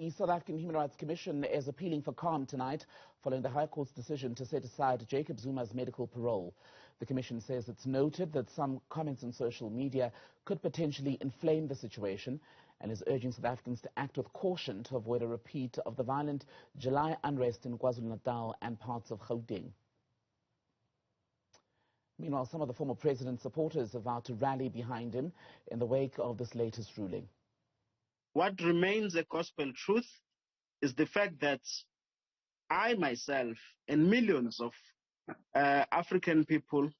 The South African Human Rights Commission is appealing for calm tonight following the High Court's decision to set aside Jacob Zuma's medical parole. The Commission says it's noted that some comments on social media could potentially inflame the situation and is urging South Africans to act with caution to avoid a repeat of the violent July unrest in KwaZulu-Natal and parts of Gauteng. Meanwhile, some of the former president's supporters have vowed to rally behind him in the wake of this latest ruling. What remains a gospel truth is the fact that I myself and millions of African people,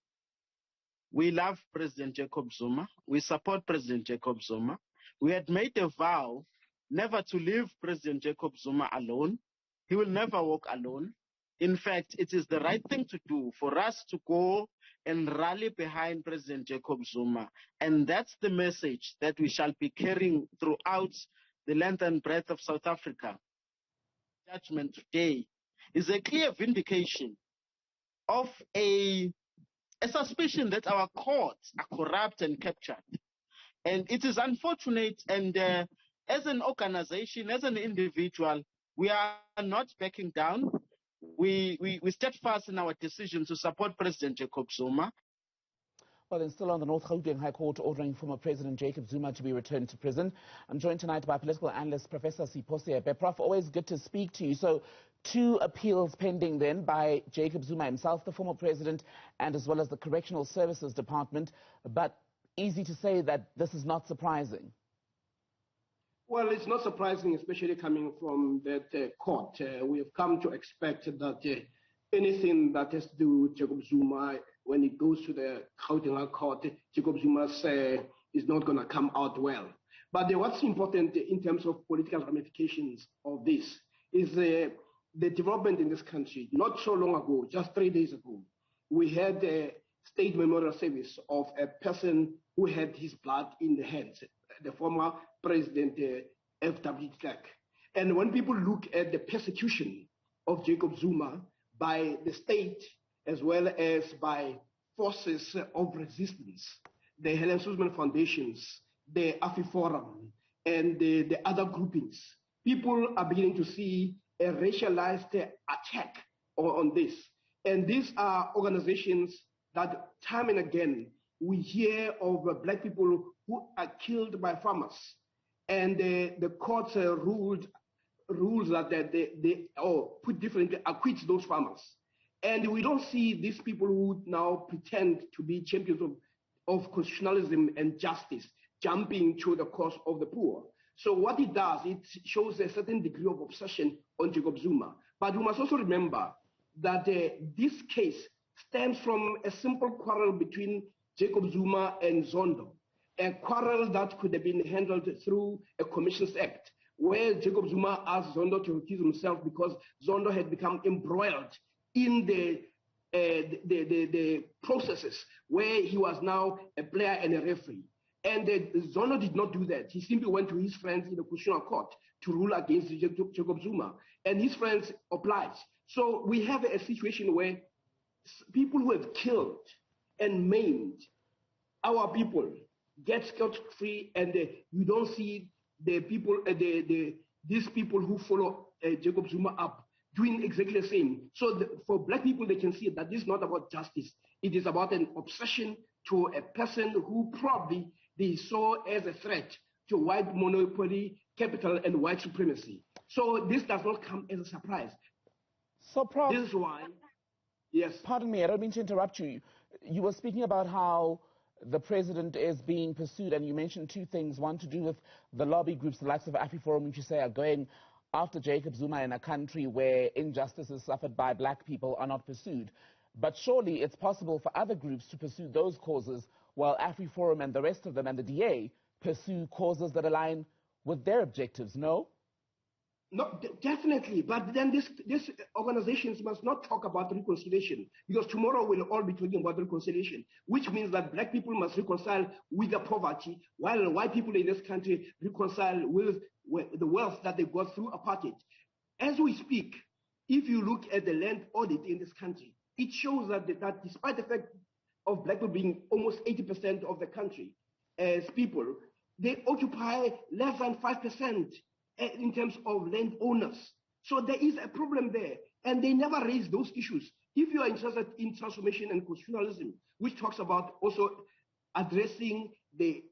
we love President Jacob Zuma. We support President Jacob Zuma. We had made a vow never to leave President Jacob Zuma alone. He will never walk alone. In fact, it is the right thing to do for us to go and rally behind President Jacob Zuma. And that's the message that we shall be carrying throughout the length and breadth of South Africa. Judgment today is a clear vindication of a suspicion that our courts are corrupt and captured. And it is unfortunate, and as an organization, as an individual, we are not backing down. We steadfast in our decision to support President Jacob Zuma. Well, then still on the North Gauteng High Court ordering former President Jacob Zuma to be returned to prison. I'm joined tonight by political analyst Professor Sipho Seepe. Prof, always good to speak to you. So, two appeals pending then by Jacob Zuma himself, the former president, and as well as the Correctional Services Department. But easy to say that this is not surprising. Well, it's not surprising, especially coming from that court. We have come to expect that anything that has to do with Jacob Zuma, when it goes to the Gauteng court, Jacob Zuma is not going to come out well. But what's important in terms of political ramifications of this is the development in this country. Not so long ago, just 3 days ago, we had a state memorial service of a person who had his blood in the hands, the former President F.W. de Klerk. And when people look at the persecution of Jacob Zuma by the state as well as by forces of resistance, the Helen Suzman Foundations, the AfriForum, and the other groupings, people are beginning to see a racialized attack on this. And these are organizations that time and again we hear of black people who are killed by farmers. And the courts rules that or put differently, acquit those farmers. And we don't see these people who now pretend to be champions of constitutionalism and justice jumping to the cause of the poor. So what it does, it shows a certain degree of obsession on Jacob Zuma. But we must also remember that this case stems from a simple quarrel between Jacob Zuma and Zondo, a quarrel that could have been handled through a Commissions Act, where Jacob Zuma asked Zondo to recuse himself because Zondo had become embroiled in the processes where he was now a player and a referee. And Zondo did not do that. He simply went to his friends in the Constitutional Court to rule against Jacob Zuma, and his friends obliged. So we have a situation where people who have killed and maimed our people get scot-free, and you don't see the people, these people who follow Jacob Zuma up doing exactly the same. So for black people, they can see that this is not about justice. It is about an obsession to a person who probably they saw as a threat to white monopoly, capital, and white supremacy. So this does not come as a surprise. So, Prof, this is why, yes. Pardon me, I don't mean to interrupt you. You were speaking about how the president is being pursued, and you mentioned two things. One to do with the lobby groups, the likes of AfriForum, which you say are going after Jacob Zuma in a country where injustices suffered by black people are not pursued. But surely it's possible for other groups to pursue those causes while AfriForum and the rest of them and the DA pursue causes that align with their objectives, no? No, definitely. But then these organizations must not talk about reconciliation, because tomorrow we'll all be talking about reconciliation, which means that black people must reconcile with the poverty, while white people in this country reconcile with the wealth that they got through apartheid. As we speak, if you look at the land audit in this country, it shows that despite the fact of black people being almost 80% of the country as people, they occupy less than 5%. in terms of landowners. So there is a problem there, and they never raise those issues. If you are interested in transformation and constitutionalism, which talks about also addressing the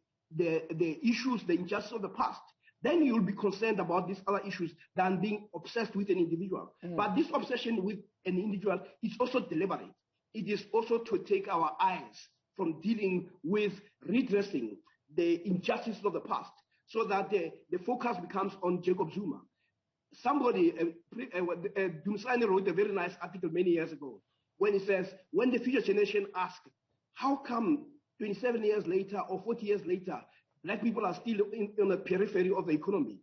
issues, the injustice of the past, then you'll be concerned about these other issues than being obsessed with an individual. But this obsession with an individual is also deliberate. It is also to take our eyes from dealing with redressing the injustices of the past, so that the focus becomes on Jacob Zuma. Somebody, Dumsani wrote a very nice article many years ago when he says, when the future generation asks, how come 27 years later or 40 years later, black people are still on the periphery of the economy?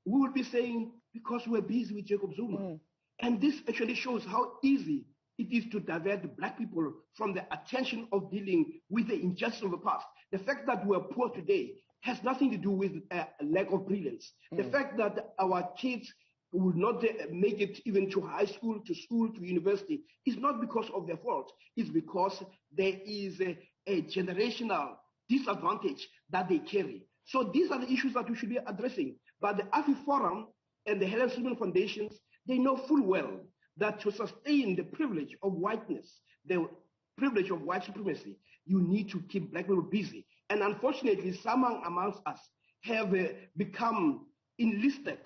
We will be saying, because we're busy with Jacob Zuma. And this actually shows how easy it is to divert black people from the attention of dealing with the injustice of the past. The fact that we're poor today has nothing to do with a lack of brilliance. The fact that our kids will not make it even to high school, to university, is not because of their fault. It's because there is a generational disadvantage that they carry. So these are the issues that we should be addressing. But the AFI Forum and the Helen Suzman Foundations, they know full well that to sustain the privilege of whiteness, the privilege of white supremacy, you need to keep black people busy. And unfortunately, some amongst us have become enlisted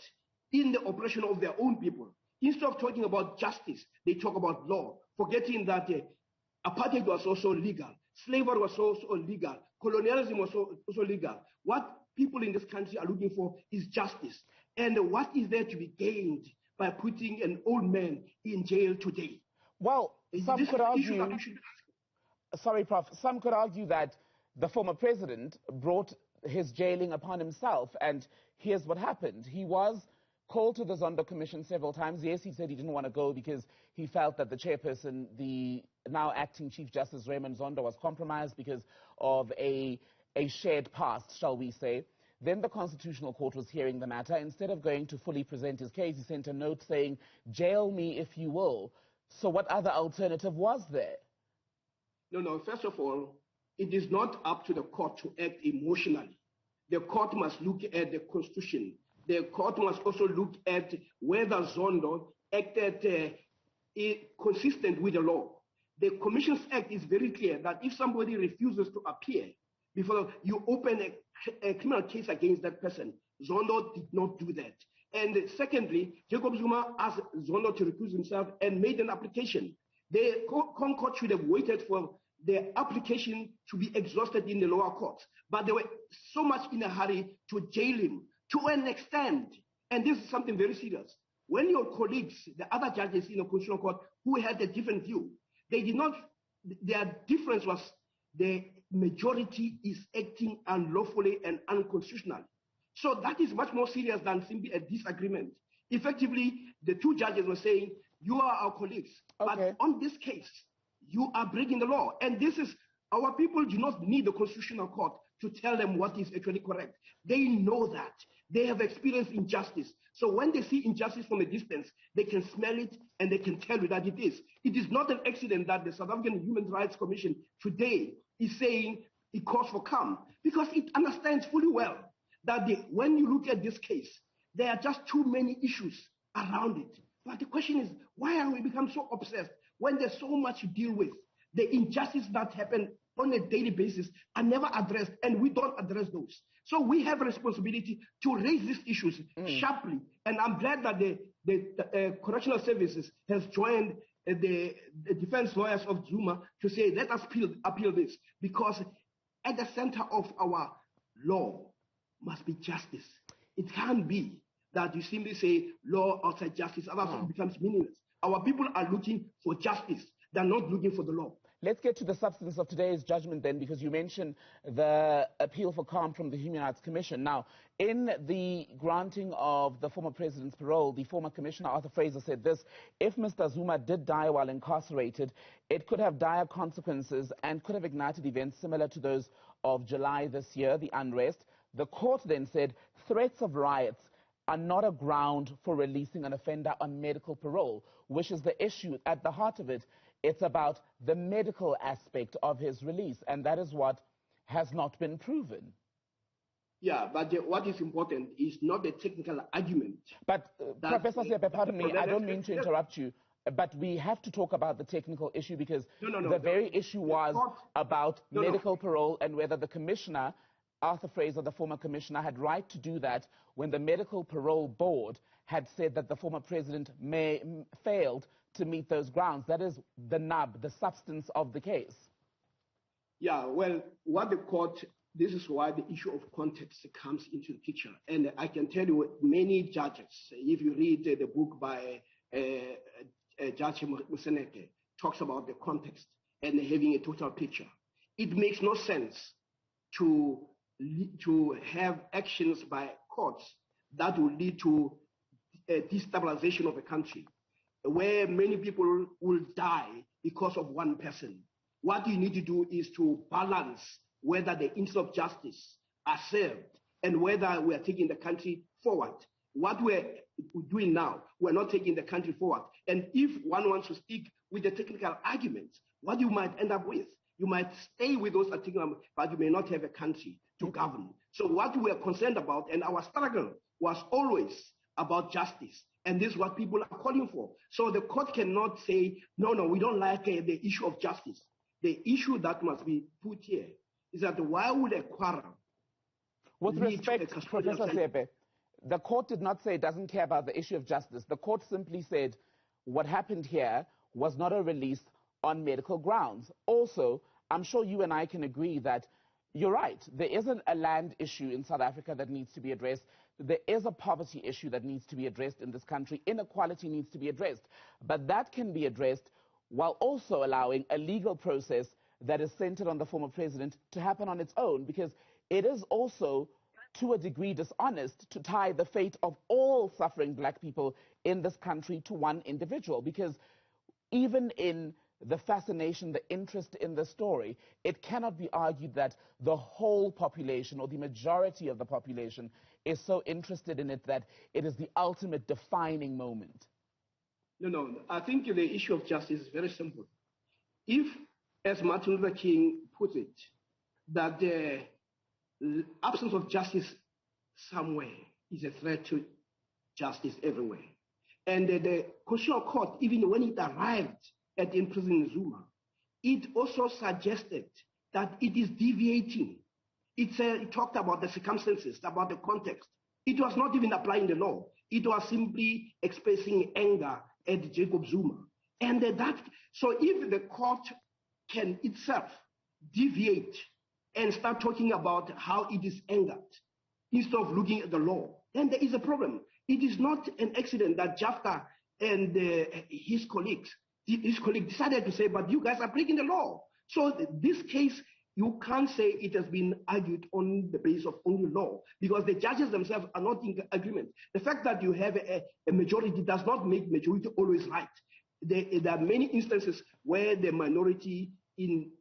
in the oppression of their own people. Instead of talking about justice, they talk about law, forgetting that apartheid was also legal, slavery was also legal, colonialism was also legal. What people in this country are looking for is justice. And what is there to be gained by putting an old man in jail today? Well, some could argue, sorry, Prof, some could argue that the former president brought his jailing upon himself, and here's what happened. He was called to the Zondo Commission several times. Yes, he said he didn't want to go because he felt that the chairperson, the now acting Chief Justice Raymond Zondo, was compromised because of a shared past, shall we say. Then the Constitutional Court was hearing the matter. Instead of going to fully present his case, he sent a note saying, jail me if you will. So what other alternative was there? No, first of all, it is not up to the court to act emotionally. The court must look at the Constitution. The court must also look at whether Zondo acted consistent with the law. The Commissions Act is very clear that if somebody refuses to appear before you open a criminal case against that person, Zondo did not do that. And secondly, Jacob Zuma asked Zondo to recuse himself and made an application. The Concord should have waited for the application to be exhausted in the lower courts. But they were so much in a hurry to jail him to an extent. And this is something very serious. When your colleagues, the other judges in the Constitutional Court who had a different view, they did not, their difference was the majority is acting unlawfully and unconstitutionally. So that is much more serious than simply a disagreement. Effectively, the two judges were saying, you are our colleagues, but on this case, you are breaking the law. And this is, our people do not need the Constitutional Court to tell them what is actually correct. They know that. They have experienced injustice. So when they see injustice from a distance, they can smell it and they can tell you that it is. It is not an accident that the South African Human Rights Commission today is saying it calls for calm, because it understands fully well that when you look at this case, there are just too many issues around it. But the question is, why have we become so obsessed when there's so much to deal with? The injustices that happen on a daily basis are never addressed, and we don't address those. So we have a responsibility to raise these issues sharply. And I'm glad that the correctional services has joined the defense lawyers of Zuma to say, let us appeal this, because at the center of our law must be justice. It can't be that you simply say law outside justice, otherwise it becomes meaningless. Our people are looking for justice. They're not looking for the law. Let's get to the substance of today's judgment then, because you mentioned the appeal for calm from the Human Rights Commission. Now, in the granting of the former president's parole, the former commissioner, Arthur Fraser, said this: if Mr. Zuma did die while incarcerated, it could have dire consequences and could have ignited events similar to those of July this year, the unrest. The court then said threats of riots are not a ground for releasing an offender on medical parole, which is the issue at the heart of it. It's about the medical aspect of his release, and that is what has not been proven. Yeah, but what is important is not the technical argument. But Professor Seepe, pardon me, I don't mean to interrupt you, but we have to talk about the technical issue because the very issue was about medical parole and whether the commissioner, Arthur Fraser, the former commissioner, had right to do that when the medical parole board had said that the former president failed to meet those grounds. That is the nub, the substance of the case. Yeah, well, what the court, this is why the issue of context comes into the picture. And I can tell you many judges, if you read the book by Judge Museneke, talks about the context and having a total picture. It makes no sense to have actions by courts that will lead to a destabilization of a country, where many people will die because of one person. What you need to do is to balance whether the interests of justice are served and whether we are taking the country forward. What we're doing now, we're not taking the country forward. And if one wants to stick with the technical arguments, what you might end up with, you might stay with those technical, but you may not have a country to govern. So what we are concerned about, and our struggle was always about justice. And this is what people are calling for. So the court cannot say, no, we don't like the issue of justice. The issue that must be put here is that why would a quarrel? With respect, Professor Seepe, the court did not say it doesn't care about the issue of justice. The court simply said what happened here was not a release on medical grounds. Also, I'm sure you and I can agree that you're right. There isn't a land issue in South Africa that needs to be addressed. There is a poverty issue that needs to be addressed in this country. Inequality needs to be addressed. But that can be addressed while also allowing a legal process that is centered on the former president to happen on its own, because it is also, to a degree, dishonest to tie the fate of all suffering black people in this country to one individual, because even in the fascination, the interest in the story, it cannot be argued that the whole population or the majority of the population is so interested in it that it is the ultimate defining moment. No, I think the issue of justice is very simple. If, as Martin Luther King put it, that the absence of justice somewhere is a threat to justice everywhere. And the Constitutional Court, even when it arrived at imprisoning Zuma, it also suggested that it is deviating. It talked about the circumstances, about the context. It was not even applying the law. It was simply expressing anger at Jacob Zuma. And so if the court can itself deviate and start talking about how it is angered instead of looking at the law, then there is a problem. It is not an accident that Jafta and his colleague decided to say, but you guys are breaking the law. So this case, you can't say it has been argued on the basis of only law, because the judges themselves are not in agreement. The fact that you have a majority does not make majority always right. There are many instances where the minority in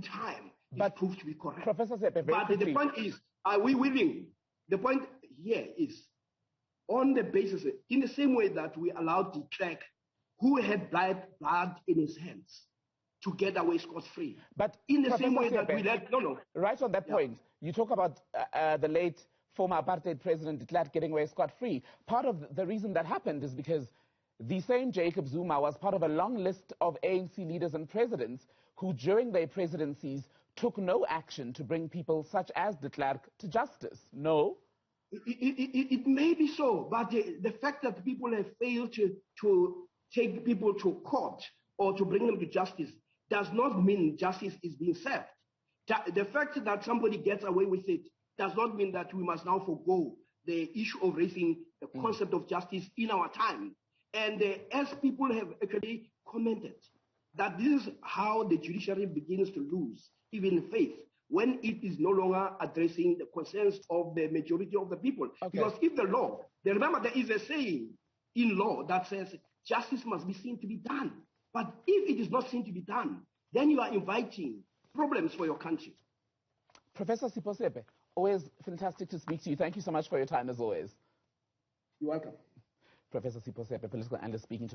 time is proved to be correct. Professor Seepe, but the point is, are we willing? The point here is, on the basis, in the same way that we allowed de Klerk, who had blood in his hands, to get away scot-free. But in the Professor same way Seepe, that we let, right on that point, you talk about the late former apartheid president de Klerk getting away scot-free. Part of the reason that happened is because the same Jacob Zuma was part of a long list of ANC leaders and presidents who, during their presidencies, took no action to bring people such as de Klerk to justice. No? It may be so, but the fact that people have failed to take people to court or to bring them to justice does not mean justice is being served. The fact that somebody gets away with it does not mean that we must now forego the issue of raising the concept of justice in our time. And as people have actually commented, that this is how the judiciary begins to lose even faith, when it is no longer addressing the concerns of the majority of the people. Okay. Because if the law, remember there is a saying in law that says justice must be seen to be done. But if it is not seen to be done, then you are inviting problems for your country. Professor Sipho Seepe, always fantastic to speak to you. Thank you so much for your time as always. You're welcome. Professor Sipho Seepe, political analyst, speaking to